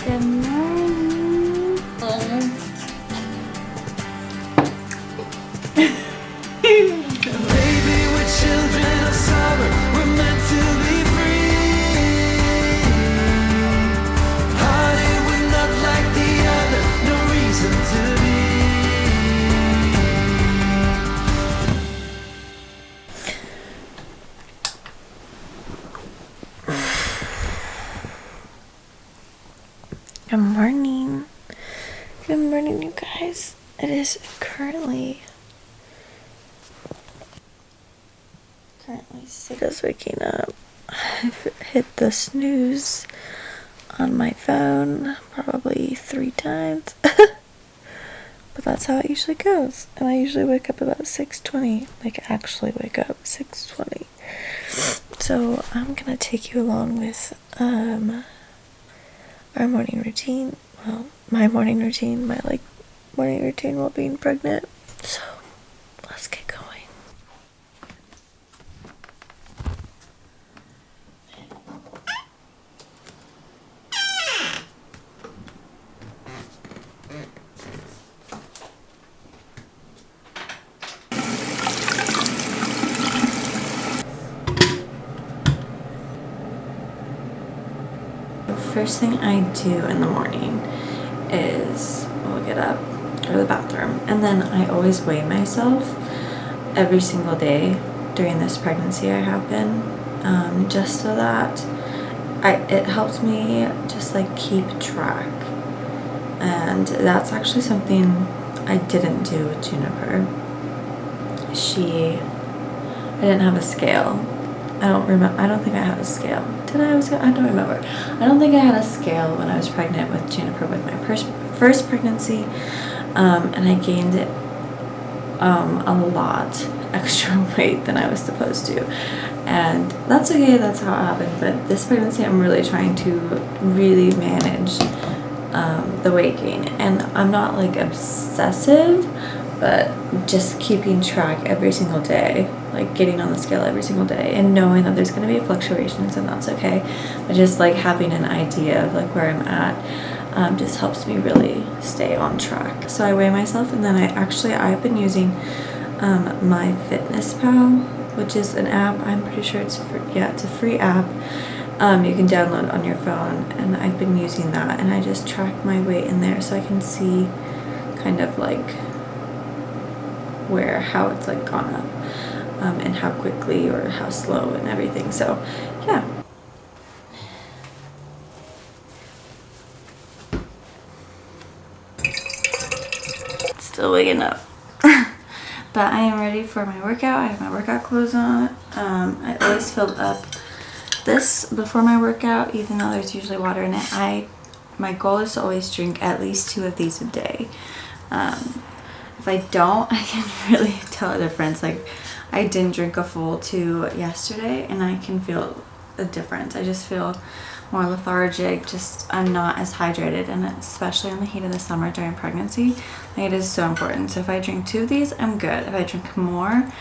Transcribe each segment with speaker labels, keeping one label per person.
Speaker 1: Good morning.
Speaker 2: Baby, we're children of summer. We're meant to be free. Honey, we're not like the other. No reason to be.
Speaker 1: Good morning. Good morning, you guys. It is currently 6. Just waking up. I've hit the snooze on my phone probably 3 times. But that's how it usually goes. And I usually wake up about 6:20. Like, actually wake up 6:20. So I'm gonna take you along with our morning routine. Well, my morning routine, morning routine while being pregnant. So let's get going. First thing I do in the morning is I'll get up, go to the bathroom, and then I always weigh myself every single day during this pregnancy I have been, just so that it helps me just like keep track. And that's actually something I didn't do with Juniper. I didn't have a scale. I don't think I had a scale. Did I have a scale? I don't remember. I don't think I had a scale when I was pregnant with Juniper with my first pregnancy. And I gained a lot extra weight than I was supposed to. And that's okay, that's how it happened. But this pregnancy, I'm really trying to really manage the weight gain. And I'm not like obsessive, but just keeping track every single day, like getting on the scale every single day and knowing that there's going to be fluctuations and that's okay. But just like having an idea of like where I'm at just helps me really stay on track. So I weigh myself, and then I've been using MyFitnessPal, which is an app. I'm pretty sure it's free. Yeah, it's a free app. You can download on your phone, and I've been using that, and I just track my weight in there so I can see kind of like how it's like gone up, and how quickly or how slow and everything. So yeah. Still waking up. But I am ready for my workout. I have my workout clothes on. I always fill up this before my workout, even though there's usually water in it. My goal is to always drink at least 2 of these a day. If I don't, I can really tell a difference. Like, I didn't drink a full 2 yesterday, and I can feel a difference. I just feel more lethargic. I'm not as hydrated, and especially in the heat of the summer during pregnancy, like, it is so important. So if I drink 2 of these, I'm good. If I drink more,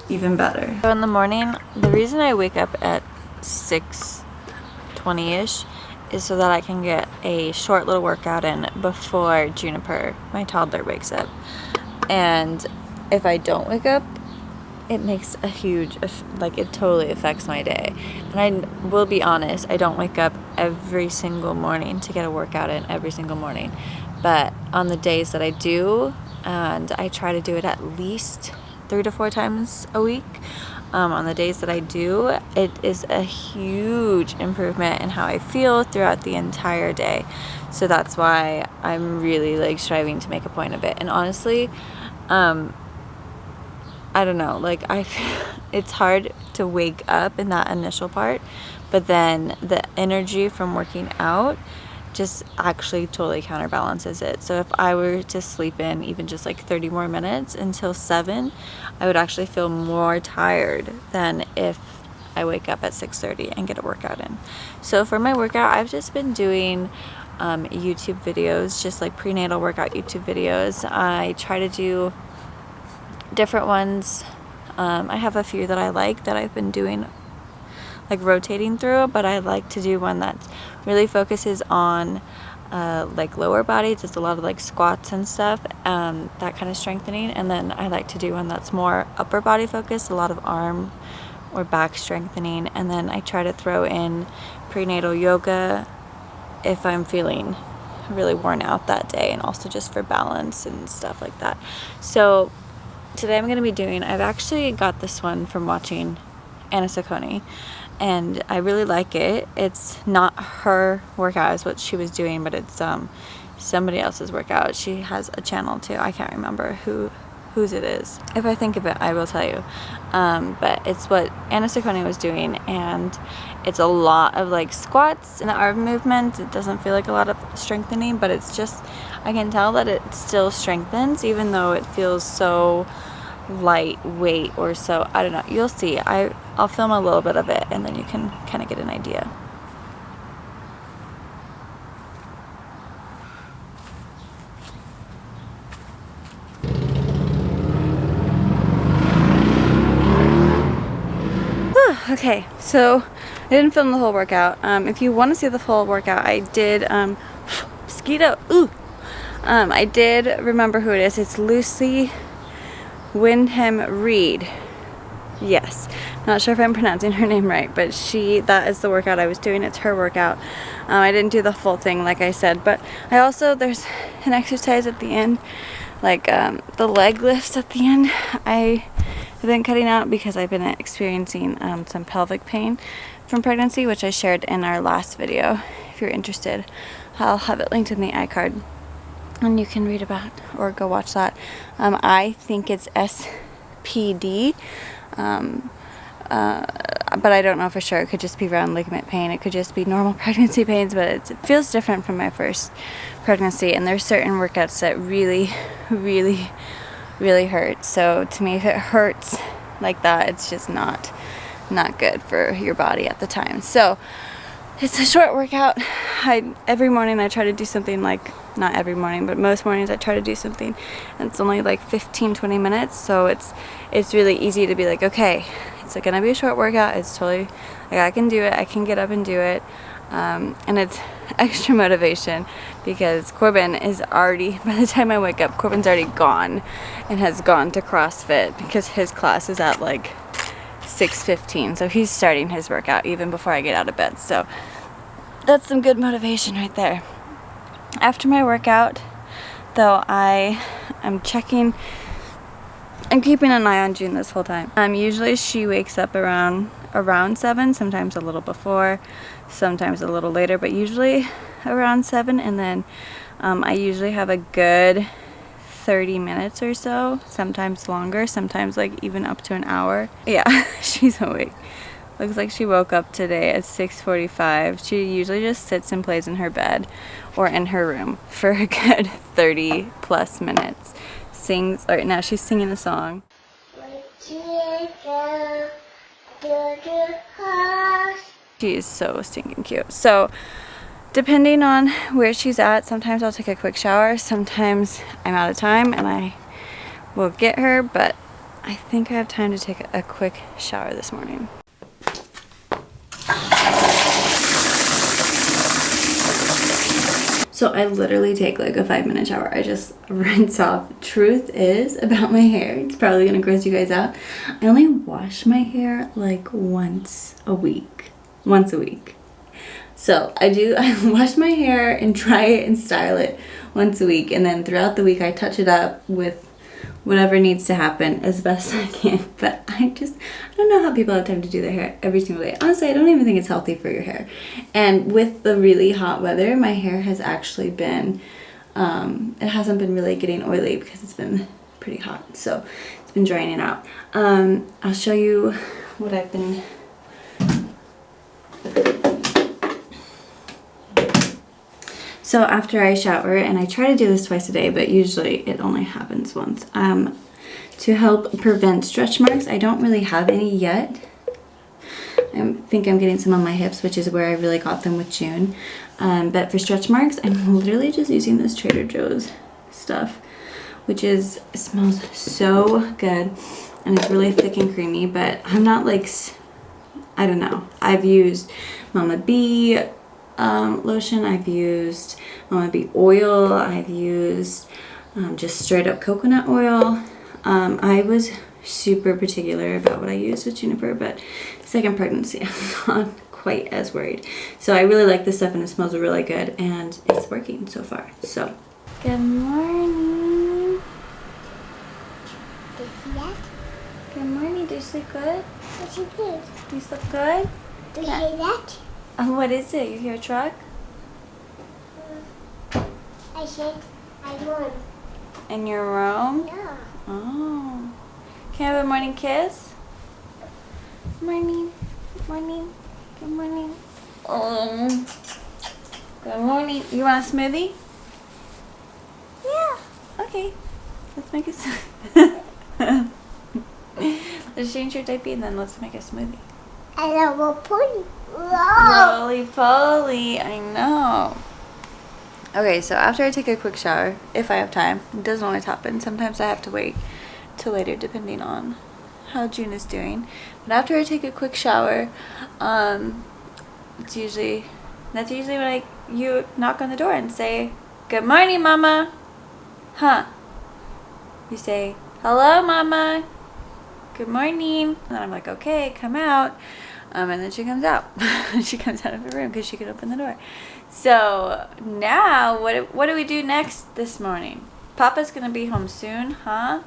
Speaker 1: even better. So in the morning, the reason I wake up at 6:20ish is so that I can get a short little workout in before Juniper, my toddler, wakes up. And if I don't wake up, it makes a huge, like, it totally affects my day. And I will be honest, I don't wake up every single morning to get a workout in every single morning. But on the days that I do, and I try to do it at least 3 to 4 times a week, on the days that I do, it is a huge improvement in how I feel throughout the entire day. So that's why I'm really like striving to make a point of it. And honestly, I don't know, like, it's hard to wake up in that initial part, but then the energy from working out just actually totally counterbalances it. So if I were to sleep in even just like 30 more minutes until 7, I would actually feel more tired than if I wake up at 6:30 and get a workout in. So for my workout, I've just been doing YouTube videos, just like prenatal workout YouTube videos. I try to do different ones. I have a few that I like that I've been doing, like rotating through, but I like to do one that really focuses on like lower body, just a lot of like squats and stuff, that kind of strengthening. And then I like to do one that's more upper body focused, a lot of arm or back strengthening. And then I try to throw in prenatal yoga if I'm feeling really worn out that day, and also just for balance and stuff like that. So today I'm going to be doing, I've actually got this one from watching Anna Saccone, and I really like it. It's not her workout is what she was doing, but it's somebody else's workout. She has a channel too. I can't remember whose it is. If I think of it, I will tell you. But it's what Anna Saccone was doing, and it's a lot of like squats and the arm movement. It doesn't feel like a lot of strengthening, but it's just, I can tell that it still strengthens even though it feels so lightweight, or so, I don't know, you'll see. I'll film a little bit of it and then you can kind of get an idea. Okay, so I didn't film the whole workout. If you want to see the full workout, I did mosquito. Ooh. I did remember who it is. It's Lucy Wyndham Reed. Yes, not sure if I'm pronouncing her name right, but that is the workout I was doing. It's her workout. I didn't do the full thing like I said, but I also, there's an exercise at the end, like the leg lifts at the end. I have been cutting out because I've been experiencing some pelvic pain from pregnancy, which I shared in our last video. If you're interested, I'll have it linked in the iCard and you can read about or go watch that. I think it's SPD, but I don't know for sure. It could just be round ligament pain. It could just be normal pregnancy pains, but it feels different from my first pregnancy, and there's certain workouts that really, really, really hurt. So to me, if it hurts like that, it's just not good for your body at the time. So it's a short workout. Every morning I try to do something, like, not every morning, but most mornings I try to do something, and it's only like 15-20 minutes, so it's really easy to be like, okay, it's gonna be a short workout. It's totally, like, I can do it, I can get up and do it. And it's extra motivation because Corbin is already, by the time I wake up, Corbin's already gone and has gone to CrossFit because his class is at like 6:15, so he's starting his workout even before I get out of bed. So that's some good motivation right there. After my workout, though, I'm keeping an eye on June this whole time. Usually she wakes up around 7, sometimes a little before, sometimes a little later, but usually around 7, and then I usually have a good 30 minutes or so, sometimes longer, sometimes like even up to an hour. Yeah, she's awake. Looks like she woke up today at 6:45. She usually just sits and plays in her bed or in her room for a good 30 plus minutes. Sings, or now she's singing a song. She is so stinking cute. So depending on where she's at, sometimes I'll take a quick shower, sometimes I'm out of time and I will get her, but I think I have time to take a quick shower this morning. So I literally take like a 5-minute shower. I just rinse off. Truth is about my hair, it's probably gonna gross you guys out, I only wash my hair like once a week. So I wash my hair and dry it and style it once a week, and then throughout the week I touch it up with whatever needs to happen as best I can. But I don't know how people have time to do their hair every single day. Honestly, I don't even think it's healthy for your hair. And with the really hot weather, my hair has actually been, it hasn't been really getting oily because it's been pretty hot. So it's been draining out. I'll show you what I've been. So after I shower, and I try to do this twice a day, but usually it only happens once, to help prevent stretch marks. I don't really have any yet. I think I'm getting some on my hips, which is where I really got them with June. But for stretch marks, I'm literally just using this Trader Joe's stuff, which is, it smells so good, and it's really thick and creamy, but I'm not like, I don't know. I've used Mama B, lotion. I've used maybe oil. I've used just straight up coconut oil. I was super particular about what I used with Juniper, but second pregnancy, I'm not quite as worried. So I really like this stuff and it smells really good and it's working so far. So, good morning. Good morning. Did you sleep good?
Speaker 3: Yes, you did.
Speaker 1: You slept good?
Speaker 3: Do you hear that?
Speaker 1: What is it? You hear a truck?
Speaker 3: I said I won.
Speaker 1: In your room?
Speaker 3: Yeah.
Speaker 1: Oh. Can I have a morning kiss? Morning. Morning. Good morning. Oh. Good morning. You want a smoothie? Yeah. Okay. Let's make a smoothie. Let's change your diaper and then let's make a smoothie.
Speaker 3: I love a pony. Whoa.
Speaker 1: Roly poly. I know. Okay, so after I take a quick shower, if I have time, it doesn't always happen. Sometimes I have to wait till later depending on how June is doing. But after I take a quick shower, that's usually when you knock on the door and say, "Good morning, Mama." Huh? You say, "Hello, Mama. Good morning." And then I'm like, "Okay, come out." And then she comes out. She comes out of the room because she can open the door. So now, what do we do next this morning? Papa's gonna be home soon, huh?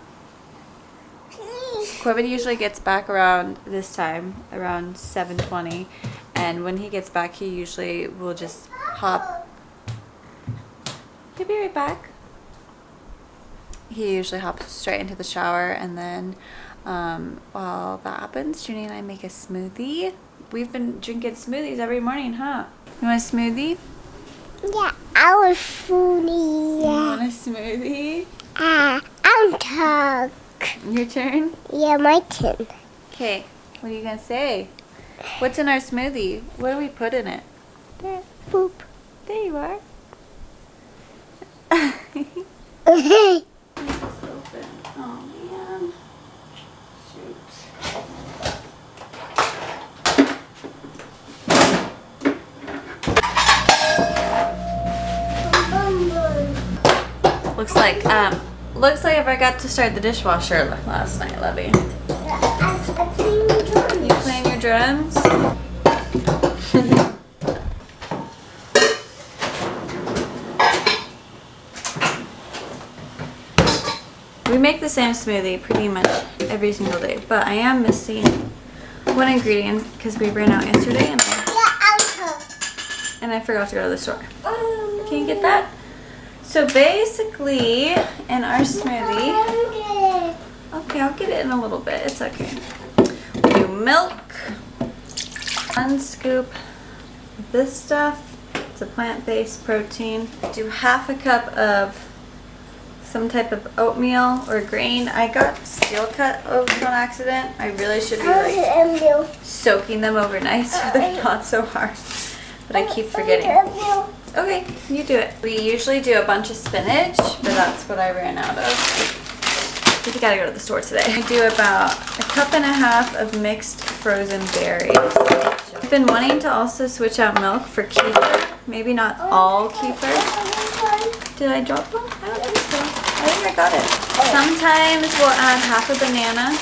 Speaker 1: Corbin usually gets back around this time, around 7:20, and when he gets back, he usually will just hop. He'll be right back. He usually hops straight into the shower, and then while that happens, Junie and I make a smoothie. We've been drinking smoothies every morning, huh? You want a smoothie?
Speaker 3: Yeah, I was foodie.
Speaker 1: You want a smoothie?
Speaker 3: I'll talk.
Speaker 1: Your turn?
Speaker 3: Yeah, my turn.
Speaker 1: Okay, what are you gonna say? What's in our smoothie? What do we put in it? There.
Speaker 3: Boop.
Speaker 1: There you are.
Speaker 3: Okay.
Speaker 1: It's open. Oh man. Shoot. Looks like I forgot to start the dishwasher last night, Lovey.
Speaker 3: I cleaned the drums.
Speaker 1: You clean your drums? We make the same smoothie pretty much every single day, but I am missing one ingredient because we ran out yesterday and I forgot to go to the store. Can you get that? So basically, in our smoothie, okay, I'll get it in a little bit. It's okay. We do milk, 1 scoop of this stuff. It's a plant-based protein. Do 1/2 cup of some type of oatmeal or grain. I got steel cut oats on accident. I really should be like soaking them overnight so they're not so hard. But I keep forgetting. Okay, you do it. We usually do a bunch of spinach, but that's what I ran out of. We gotta go to the store today. I do about 1.5 cups of mixed frozen berries. I've been wanting to also switch out milk for kefir. Maybe not all kefir. Did I drop one? I don't think so. I think I got it. Sometimes we'll add 1/2 banana.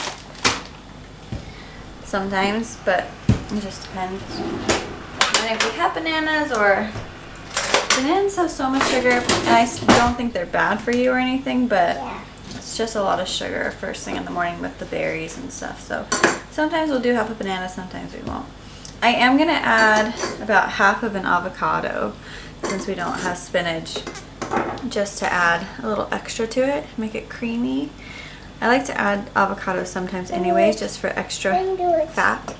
Speaker 1: Sometimes, but it just depends. And if we have bananas, or bananas have so much sugar, and I don't think they're bad for you or anything, but it's just a lot of sugar first thing in the morning with the berries and stuff. So sometimes we'll do 1/2 banana, sometimes we won't. I am gonna add about 1/2 of an avocado since we don't have spinach, just to add a little extra to it, make it creamy. I like to add avocado sometimes anyways, just for extra fat.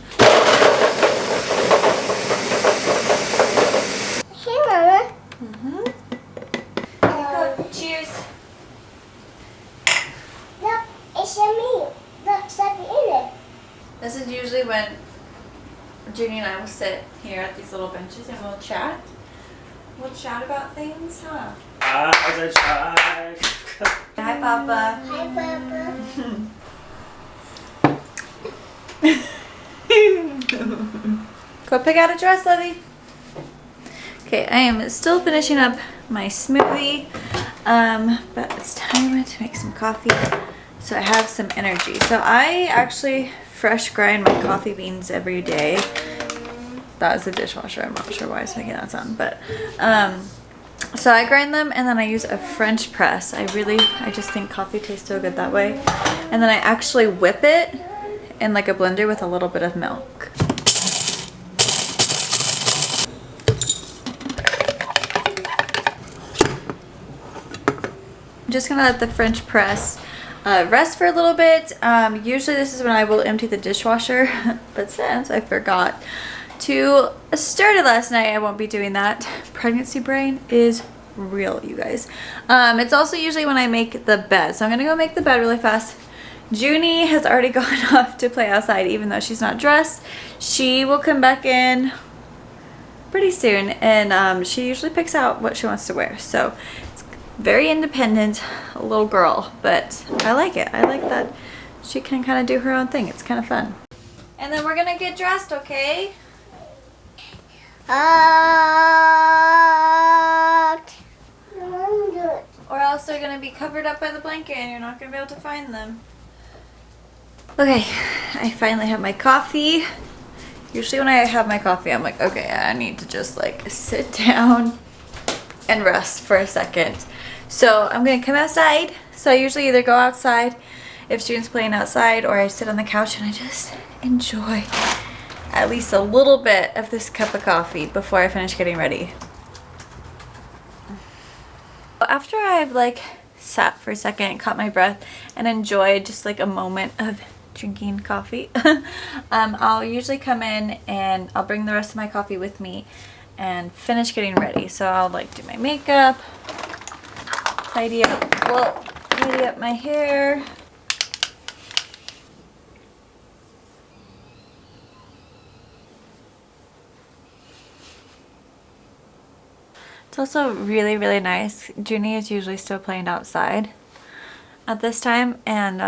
Speaker 3: Hey, Mama.
Speaker 1: Cheers.
Speaker 3: Look, it's a meal. Look, something in it.
Speaker 1: This is usually when Junie and I will sit here at these little benches and we'll chat. We'll chat about things, huh?
Speaker 4: As I try.
Speaker 1: Hi, Papa.
Speaker 3: Hi, Papa.
Speaker 1: Go pick out a dress, Lovey. Okay, I am still finishing up my smoothie, but it's time to make some coffee so I have some energy. So I actually fresh grind my coffee beans every day. That is the dishwasher. I'm not sure why it's making that sound, but so I grind them and then I use a French press. I just think coffee tastes so good that way. And then I actually whip it in like a blender with a little bit of milk. I'm just gonna let the French press rest for a little bit. Usually this is when I will empty the dishwasher, but since I forgot to start it last night, I won't be doing that. Pregnancy brain is real, you guys. It's also usually when I make the bed, so I'm gonna go make the bed really fast. Junie has already gone off to play outside, even though she's not dressed. She will come back in pretty soon, and she usually picks out what she wants to wear. So it's very independent little girl, but I like it. I like that she can kind of do her own thing. It's kind of fun. And then we're gonna get dressed, okay? Or else they're gonna be covered up by the blanket and you're not gonna be able to find them. Okay, I finally have my coffee. Usually when I have my coffee, I'm like, okay, I need to just like sit down and rest for a second. So I'm gonna come outside. So I usually either go outside if students playing outside, or I sit on the couch and I just enjoy at least a little bit of this cup of coffee before I finish getting ready. After I've like sat for a second, caught my breath, and enjoyed just like a moment of drinking coffee, I'll usually come in and I'll bring the rest of my coffee with me and finish getting ready. So I'll like do my makeup, tidy up my hair. It's also really, really nice. Junie is usually still playing outside at this time, and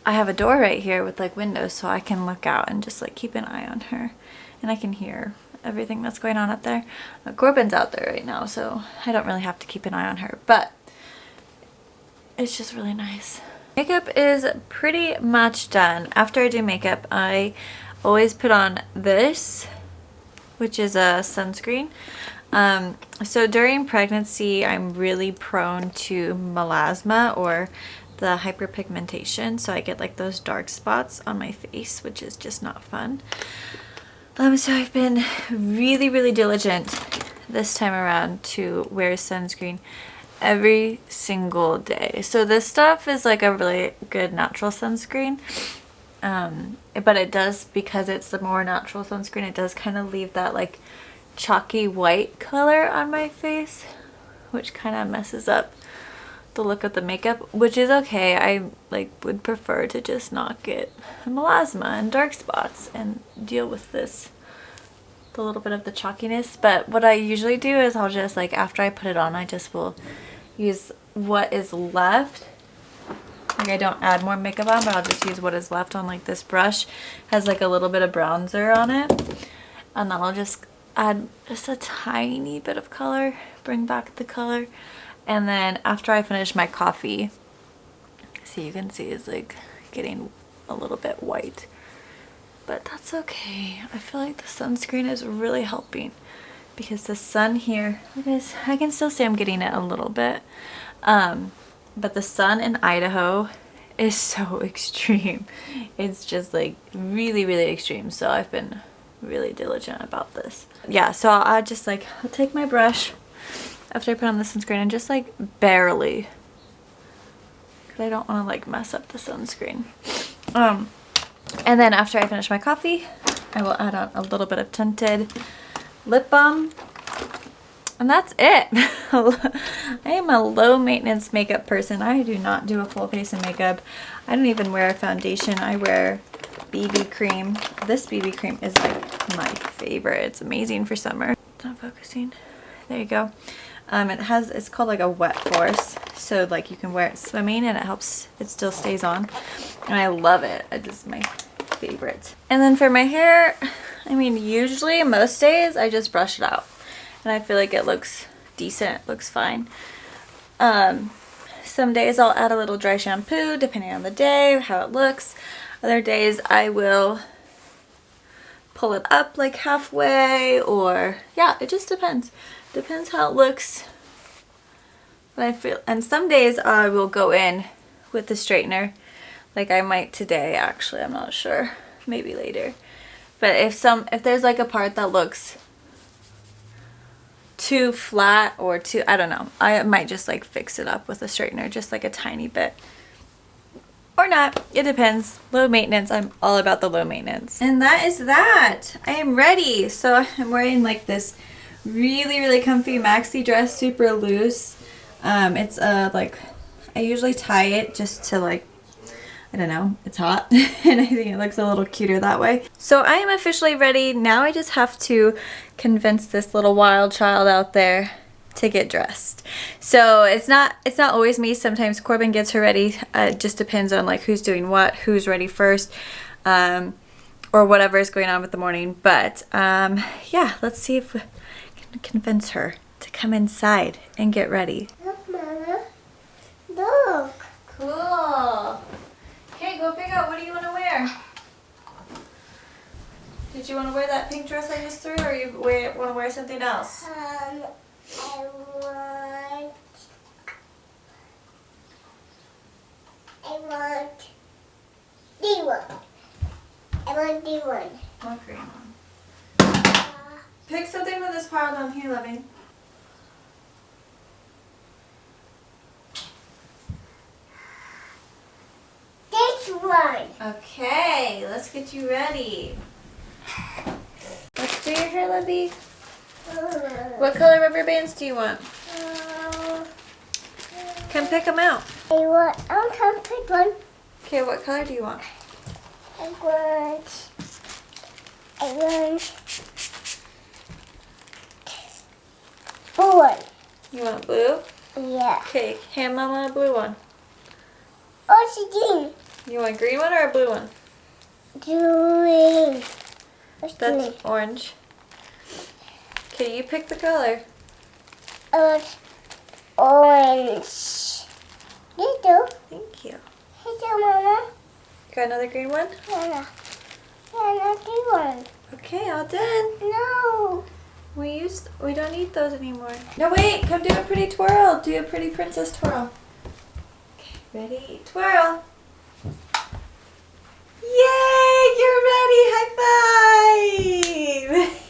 Speaker 1: I have a door right here with like windows, so I can look out and just like keep an eye on her, and I can hear everything that's going on up there. Corbin's out there right now, so I don't really have to keep an eye on her, but it's just really nice. Makeup is pretty much done. After I do makeup, I always put on this, which is a sunscreen. So during pregnancy, I'm really prone to melasma, or the hyperpigmentation, so I get like those dark spots on my face, which is just not fun. So I've been really, really diligent this time around to wear sunscreen every single day. So this stuff is like a really good natural sunscreen. But it does, because it's the more natural sunscreen, it does kind of leave that like chalky white color on my face, which kind of messes up the look of the makeup, which is okay. I like would prefer to just not get melasma and dark spots and deal with this, the little bit of the chalkiness. But what I usually do is I'll just like, after I put it on, I just will use what is left. Like I don't add more makeup on, but I'll just use what is left on like this brush. Has like a little bit of bronzer on it, and then I'll just add just a tiny bit of color, bring back the color. And then after I finish my coffee, see, you can see it's like getting a little bit white, but that's okay. I feel like the sunscreen is really helping, because the sun here, look guys, I can still see I'm getting it a little bit. But the sun in Idaho is so extreme. It's just like really, really extreme. So I've been really diligent about this. Yeah, so I'll just like, I'll take my brush after I put on the sunscreen and just like barely, because I don't want to like mess up the sunscreen. And then after I finish my coffee, I will add on a little bit of tinted lip balm. And that's it. I am a low maintenance makeup person. I do not do a full face of makeup. I don't even wear a foundation. I wear BB cream. This BB cream is like my favorite. It's amazing for summer. It's not focusing. There you go. It's called like a wet force. So like you can wear it swimming and it helps, it still stays on. And I love it. It is my favorite. And then for my hair, I mean, usually most days I just brush it out and I feel like it looks decent, it looks fine. Some days I'll add a little dry shampoo depending on the day, how it looks. Other days I will pull it up like halfway, or yeah, it just depends. Depends how it looks. But I feel, and some days I will go in with the straightener, like I might today actually, I'm not sure, maybe later. But if there's like a part that looks too flat or too, I don't know, I might just like fix it up with a straightener, just like a tiny bit. Or not, it depends. Low maintenance, I'm all about the low maintenance. And that is that. I am ready. So I'm wearing like this really comfy maxi dress, super loose. It's like, I usually tie it just to like, I don't know, it's hot and I think it looks a little cuter that way. So I am officially ready. Now I just have to convince this little wild child out there to get dressed. So it's not always me. Sometimes Corbin gets her ready. It just depends on like who's doing what, who's ready first, or whatever is going on with the morning. But yeah, let's see if we can convince her to come inside and get ready.
Speaker 3: Look, Mama. Look.
Speaker 1: Cool. Okay, go pick out, what do you want to wear? Did you want to wear that pink dress I just threw, or you want to wear something else?
Speaker 3: I want D1. I want D1.
Speaker 1: What green one? Pick something from this pile down here, loving.
Speaker 3: This one.
Speaker 1: Okay, let's get you ready. Let's do your hair, lovey. What color rubber bands do you want? Come pick them out.
Speaker 3: I'll come pick one.
Speaker 1: Okay, what color do you want?
Speaker 3: I want blue one.
Speaker 1: You want blue?
Speaker 3: Yeah.
Speaker 1: Okay, hand mama a blue one.
Speaker 3: What's
Speaker 1: You want a green one or a blue one?
Speaker 3: green? What's green?
Speaker 1: That's orange. Okay, you pick the color.
Speaker 3: Orange. You do.
Speaker 1: Thank you.
Speaker 3: Hey, Mama.
Speaker 1: Got another green one?
Speaker 3: Yeah, not D1.
Speaker 1: Okay, all done.
Speaker 3: No.
Speaker 1: We don't need those anymore. No, wait, come do a pretty twirl. Do a pretty princess twirl. Okay, ready? Twirl. Yay, you're ready. High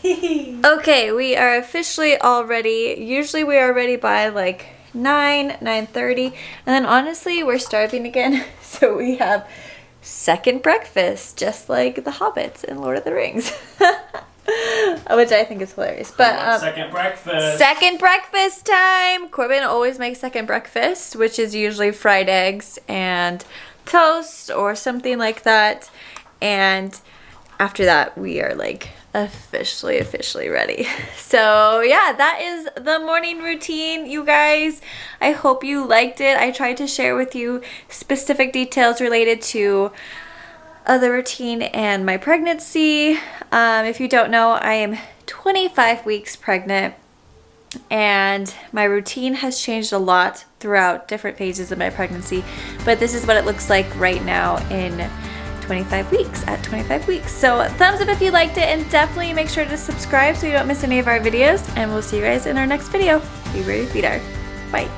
Speaker 1: five. Okay, we are officially all ready. Usually we are ready by like 9:30. And then honestly, we're starving again. So we have second breakfast, just like the hobbits in Lord of the Rings. Which I think is hilarious. But
Speaker 4: second breakfast.
Speaker 1: second breakfast time. Corbin always makes second breakfast, which is usually fried eggs and toast or something like that. And after that, we are like officially ready. So yeah, that is the morning routine, you guys. I hope you liked it. I tried to share with you specific details related to the routine and my pregnancy. If you don't know, I am 25 weeks pregnant and my routine has changed a lot throughout different phases of my pregnancy, but this is what it looks like right now in 25 weeks, at 25 weeks. So thumbs up if you liked it, and definitely make sure to subscribe so you don't miss any of our videos, and we'll see you guys in our next video. Be ready, Peter. Bye.